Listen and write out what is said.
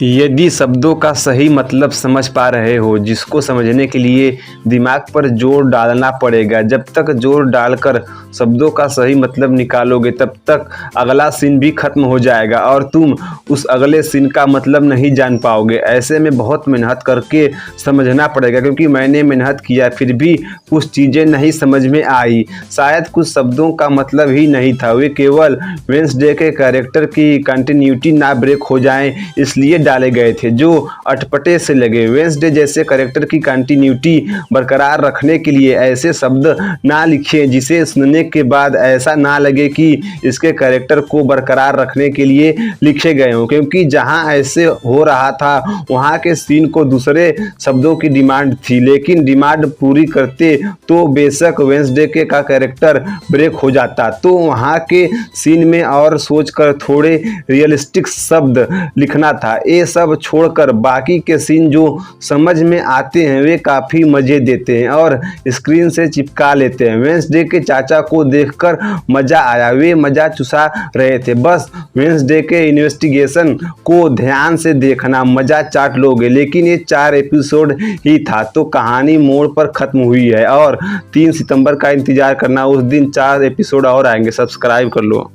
यदि शब्दों का सही मतलब समझ पा रहे हो, जिसको समझने के लिए दिमाग पर जोर डालना पड़ेगा। जब तक जोर डालकर शब्दों का सही मतलब निकालोगे, तब तक अगला सीन भी खत्म हो जाएगा और तुम उस अगले सीन का मतलब नहीं जान पाओगे। ऐसे में बहुत मेहनत करके समझना पड़ेगा, क्योंकि मैंने मेहनत किया फिर भी कुछ चीज़ें नहीं समझ में आई। शायद कुछ शब्दों का मतलब ही नहीं था, वे केवल वेडनेसडे के कैरेक्टर की कंटिन्यूटी ना ब्रेक हो जाए इसलिए डाले गए थे, जो अटपटे से लगे। वेडनेसडे जैसे कैरेक्टर की कंटिन्यूटी बरकरार रखने के लिए ऐसे शब्द ना लिखें जिसे सुनने के बाद ऐसा ना लगे कि इसके कैरेक्टर को बरकरार रखने के लिए लिखे गए हों, क्योंकि जहां ऐसे हो रहा था वहां के सीन को दूसरे शब्दों की डिमांड थी, लेकिन डिमांड पूरी करते तो बेशक वेडनेसडे के का कैरेक्टर ब्रेक हो जाता। तो वहां के सीन में और सोचकर थोड़े रियलिस्टिक शब्द लिखना था। ये सब छोड़कर बाकी के सीन जो समझ में आते हैं वे काफ़ी मज़े देते हैं और स्क्रीन से चिपका लेते हैं। वेडनेसडे के चाचा को देखकर मज़ा आया, वे मज़ा चुसा रहे थे। बस वेडनेसडे के इन्वेस्टिगेशन को ध्यान से देखना, मज़ा चाट लोगे। लेकिन ये 4 एपिसोड ही था तो कहानी मोड़ पर ख़त्म हुई है और 3 सितंबर का इंतज़ार करना, उस दिन 4 एपिसोड और आएंगे। सब्सक्राइब कर लो।